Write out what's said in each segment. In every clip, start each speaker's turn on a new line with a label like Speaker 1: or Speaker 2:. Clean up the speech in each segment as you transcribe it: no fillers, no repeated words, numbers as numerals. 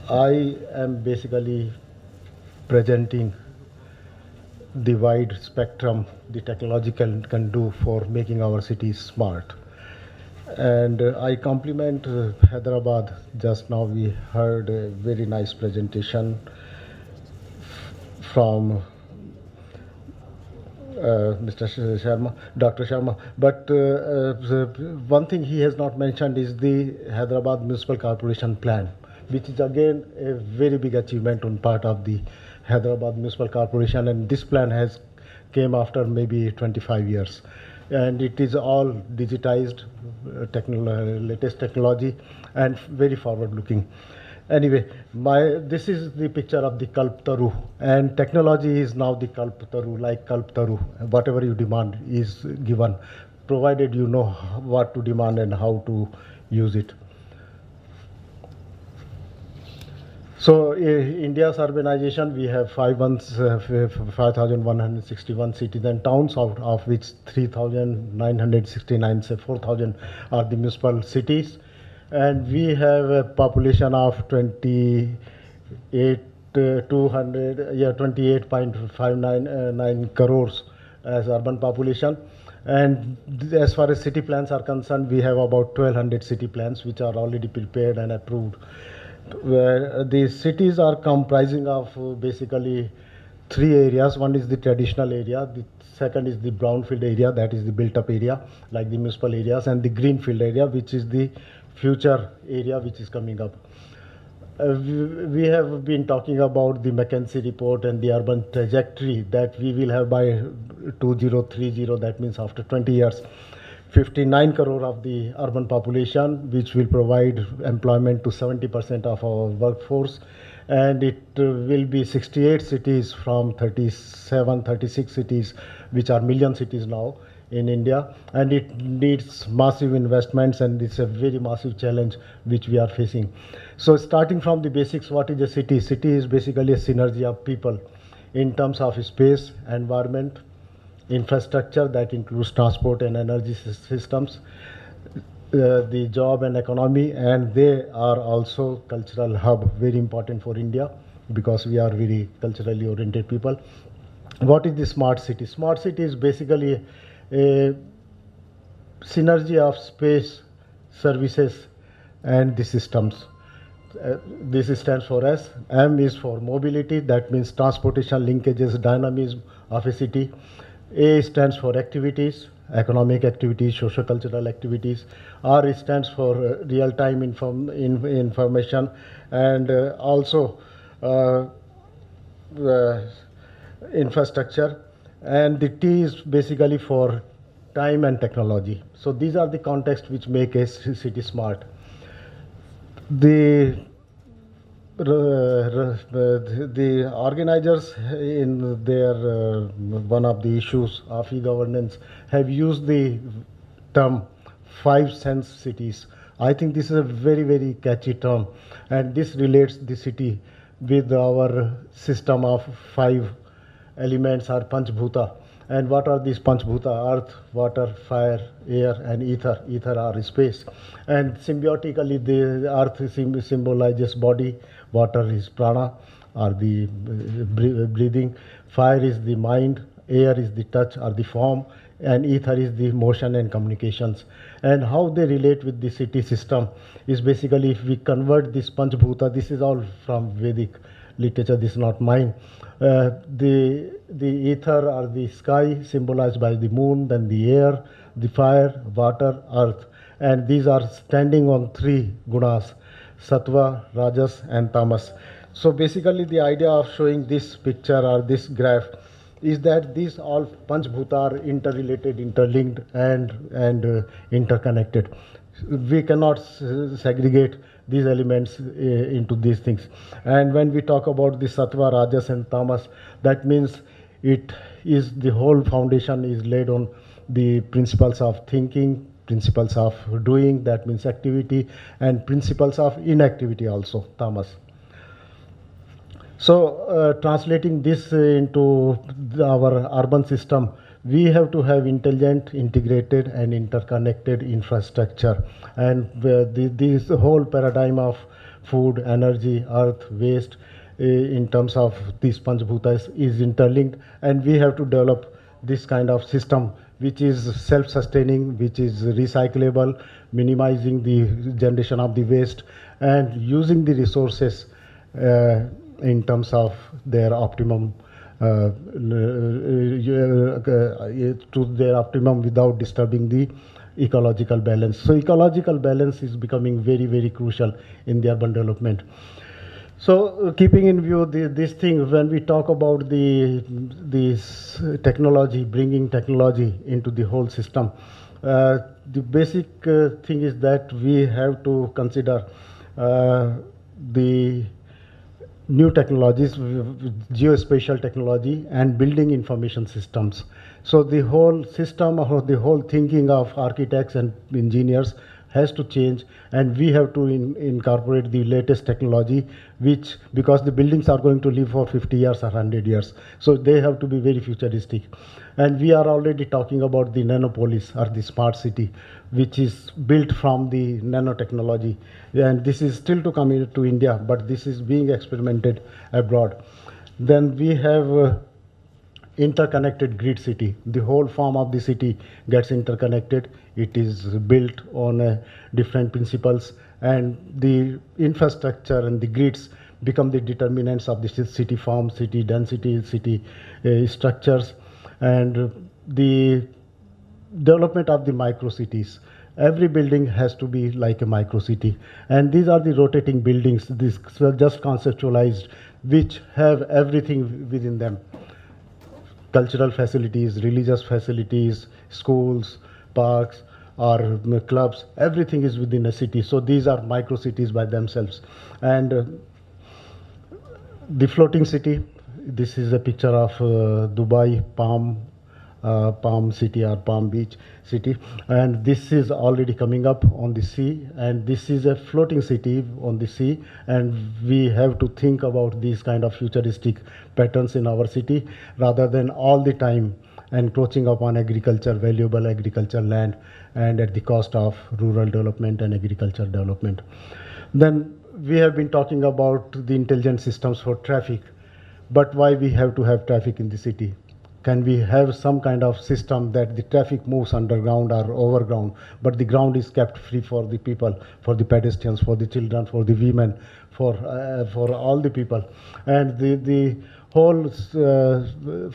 Speaker 1: I am basically presenting the wide spectrum the technology can do for making our cities smart. And I compliment Hyderabad. Just now we heard a very nice presentation from Mr. Sharma, Dr. Sharma. But one thing he has not mentioned is the Hyderabad Municipal Corporation plan, which is again a very big achievement on part of the Hyderabad Municipal Corporation. And this plan has came after maybe 25 years. And it is all digitized, latest technology, and very forward looking. Anyway, this is the picture of the Kalpataru, and technology is now the Kalpataru, like Kalpataru. Whatever you demand is given, provided you know what to demand and how to use it. So, India's urbanization, we have 5,161 cities and towns, out of which 3,969, say 4,000 are the municipal cities. And we have a population of 28.599 crores as urban population. And as far as city plans are concerned, we have about 1,200 city plans which are already prepared and approved, where the cities are comprising of basically three areas. One is the traditional area, the second is the brownfield area, that is the built up area like the municipal areas, and the greenfield area, which is the future area which is coming up. We have been talking about the McKinsey report and the urban trajectory that we will have by 2030, that means after 20 years, 59 crore of the urban population, which will provide employment to 70% of our workforce. And it will be 68 cities from 37, 36 cities, which are million cities now in India. And it needs massive investments, and it's a very massive challenge which we are facing. So starting from the basics, what is a city? City is basically a synergy of people in terms of space, environment, infrastructure, that includes transport and energy systems, the job and economy, and they are also cultural hub, very important for India because we are very culturally oriented people. What is the smart city? Smart city is basically a synergy of space, services, and the systems. This stands for S. M is for mobility, that means transportation, linkages, dynamism of a city. A stands for activities, economic activities, socio-cultural activities. R stands for real-time information, and also infrastructure. And the T is basically for time and technology. So these are the contexts which make a city smart. The organizers in their one of the issues of e-governance have used the term 5 sense cities. I think this is a very, very catchy term, and this relates the city with our system of 5 elements or Panchbhuta. And what are these Panchbhuta? Earth, water, fire, air, and ether. Ether are space. And symbiotically, the earth symbolizes body, water is prana, or the breathing, fire is the mind, air is the touch or the form, and ether is the motion and communications. And how they relate with the city system is basically, if we convert this Panchbhuta, this is all from Vedic literature, this is not mine. The ether or the sky symbolized by the moon, then the air, the fire, water, earth, and these are standing on 3 gunas: sattva, rajas, and tamas. So basically the idea of showing this picture or this graph is that these all Panchbhuta are interrelated, interlinked, and interconnected. We cannot segregate these elements into these things. And when we talk about the sattva, rajas, and tamas, that means it is the whole foundation is laid on the principles of thinking, principles of doing, that means activity, and principles of inactivity also, tamas. So translating this into our urban system, we have to have intelligent, integrated, and interconnected infrastructure. And this whole paradigm of food, energy, earth, waste, in terms of these Panchbhutas is interlinked, and we have to develop this kind of system which is self-sustaining, which is recyclable, minimizing the generation of the waste, and using the resources in terms of their optimum to their optimum without disturbing the ecological balance. So ecological balance is becoming very, very crucial in the urban development. So keeping in view this thing, when we talk about this technology, bringing technology into the whole system, the basic thing is that we have to consider the new technologies, geospatial technology, and building information systems. So the whole system or the whole thinking of architects and engineers has to change, and we have to incorporate the latest technology, which, because the buildings are going to live for 50 years or 100 years, so they have to be very futuristic. And we are already talking about the nanopolis or the smart city, which is built from the nanotechnology, and this is still to come into India, but this is being experimented abroad. Then we have interconnected grid city. The whole form of the city gets interconnected. It is built on different principles, and the infrastructure and the grids become the determinants of the city form, city density, city structures, and the development of the micro cities. Every building has to be like a micro city, and these are the rotating buildings. These were just conceptualized, which have everything within them: cultural facilities, religious facilities, schools, parks, or clubs. Everything is within a city. So these are micro cities by themselves. And the floating city, this is a picture of Dubai Palm City or Palm Beach City, and this is already coming up on the sea, and this is a floating city on the sea, and we have to think about these kind of futuristic patterns in our city rather than all the time encroaching upon agriculture, valuable agriculture land, and at the cost of rural development and agriculture development. Then we have been talking about the intelligent systems for traffic, but why we have to have traffic in the city? Can we have some kind of system that the traffic moves underground or overground, but the ground is kept free for the people, for the pedestrians, for the children, for the women, for all the people, and the whole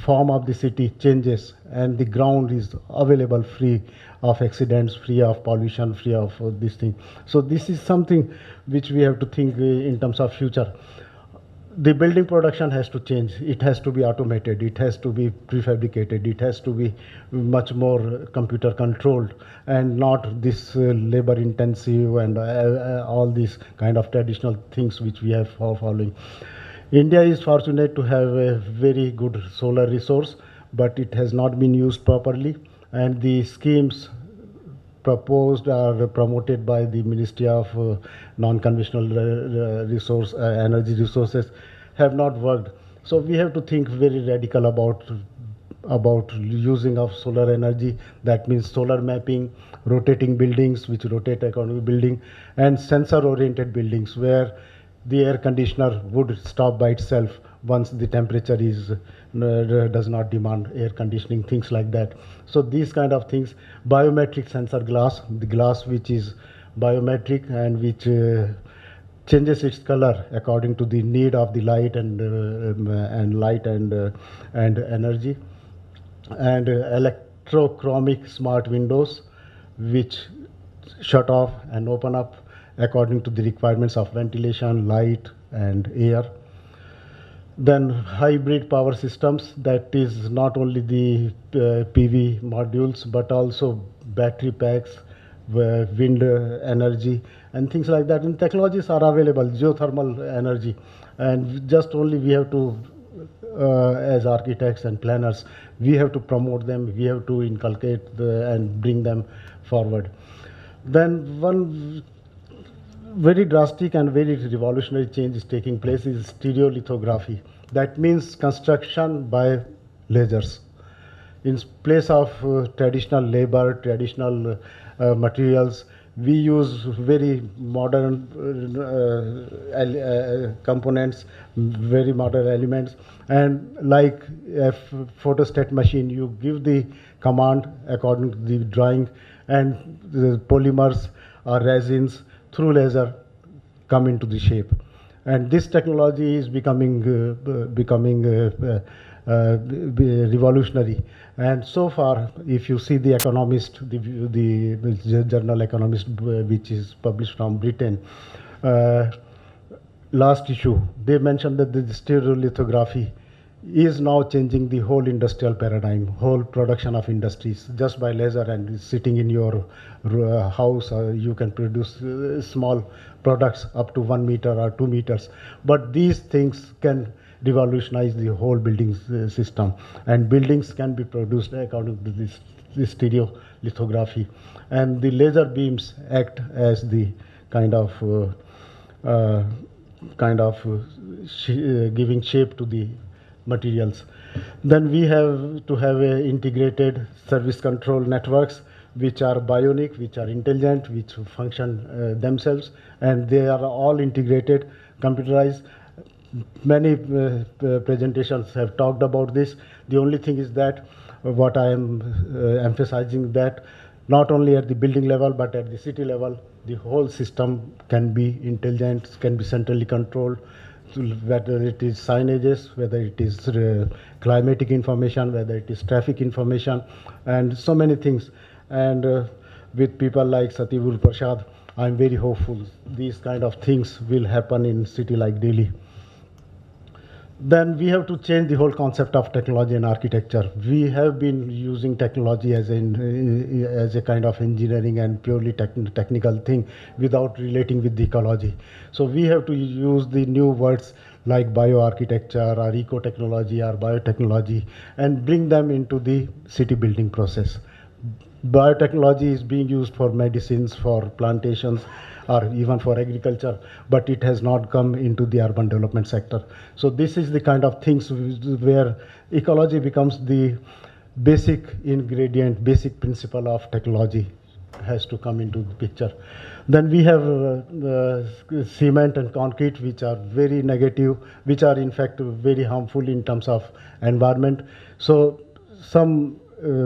Speaker 1: form of the city changes, and the ground is available free of accidents, free of pollution, free of this thing. So this is something which we have to think in terms of future. The building production has to change. It has to be automated. It has to be prefabricated. It has to be much more computer controlled, and not this labor intensive and all these kind of traditional things which we have following. India is fortunate to have a very good solar resource, but it has not been used properly, and the schemes proposed or promoted by the Ministry of Non-Conventional Energy Resources have not worked. So we have to think very radical about using of solar energy. That means solar mapping, rotating buildings which rotate according to building, and sensor-oriented buildings where the air conditioner would stop by itself once the temperature is does not demand air conditioning, things like that. So these kind of things, biometric sensor glass, the glass which is biometric and which changes its color according to the need of the light and energy, and electrochromic smart windows which shut off and open up according to the requirements of ventilation, light, and air. Then hybrid power systems, that is not only the PV modules but also battery packs, wind energy, and things like that. And technologies are available, geothermal energy, and just only we have to, as architects and planners, we have to promote them, we have to inculcate and bring them forward. Then one very drastic and very revolutionary change is taking place is stereolithography. That means construction by lasers. In place of traditional labor, traditional materials, We use very modern components, very modern elements, and like a photostat machine, you give the command according to the drawing, and the polymers or resins through laser come into the shape. And this technology is becoming revolutionary. And so far, if you see the Economist, the journal Economist, which is published from Britain, uh, last issue, they mentioned that the stereolithography is now changing the whole industrial paradigm, whole production of industries. Just by laser and sitting in your house, you can produce small products up to 1 meter or 2 meters. But these things can revolutionize the whole building system, and buildings can be produced according to this stereolithography. And the laser beams act as the kind of giving shape to the materials. Then we have to have integrated service control networks which are bionic, which are intelligent, which function themselves, and they are all integrated, computerized. Many presentations have talked about this. The only thing is that what I am emphasizing, that not only at the building level but at the city level, the whole system can be intelligent, can be centrally controlled, whether it is signages, whether it is climatic information, whether it is traffic information, and so many things. And with people like Satibur Prasad, I'm very hopeful these kind of things will happen in city like Delhi. Then we have to change the whole concept of technology and architecture. We have been using technology as a kind of engineering and purely technical thing without relating with the ecology. So we have to use the new words like bioarchitecture or eco-technology or biotechnology and bring them into the city building process. Biotechnology is being used for medicines, for plantations, or even for agriculture, but it has not come into the urban development sector. So this is the kind of things where ecology becomes the basic ingredient, basic principle of technology has to come into the picture. Then we have cement and concrete, which are very negative, which are in fact very harmful in terms of environment. So some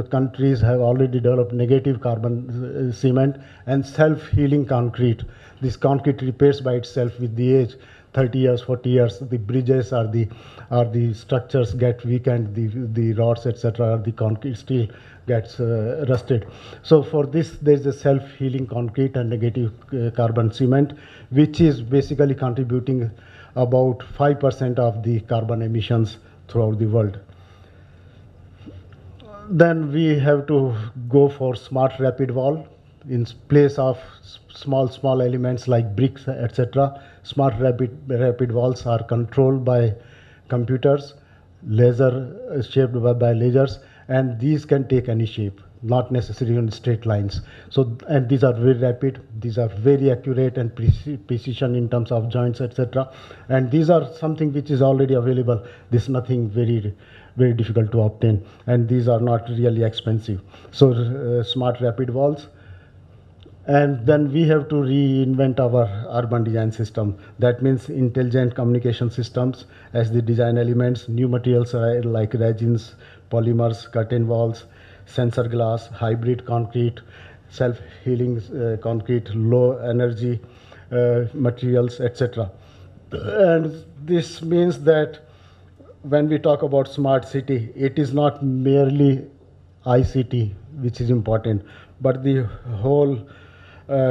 Speaker 1: countries have already developed negative carbon cement and self-healing concrete. This concrete repairs by itself with the age. 30 years, 40 years, the bridges or the structures get weakened, the rods, etc., the concrete steel gets rusted. So for this, there is a self-healing concrete and negative carbon cement, which is basically contributing about 5% of the carbon emissions throughout the world. Then we have to go for smart rapid wall in place of small elements like bricks, etc. Smart rapid walls are controlled by computers, laser shaped by lasers, and these can take any shape, not necessarily on straight lines. So, and these are very rapid, these are very accurate and precision in terms of joints, etc. And these are something which is already available. This is nothing very difficult to obtain, and these are not really expensive. So smart rapid walls. And then we have to reinvent our urban design system. That means intelligent communication systems as the design elements, new materials like resins, polymers, curtain walls, sensor glass, hybrid concrete, self-healing concrete, low energy materials, etc. And this means that when we talk about smart city, it is not merely ICT which is important, but the whole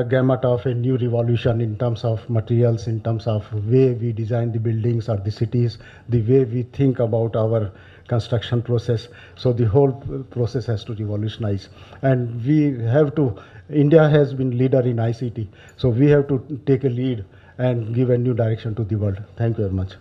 Speaker 1: gamut of a new revolution in terms of materials, in terms of way we design the buildings or the cities, the way we think about our construction process. So the whole process has to revolutionize, and we have to. India has been leader in ICT, so we have to take a lead and give a new direction to the world. Thank you very much.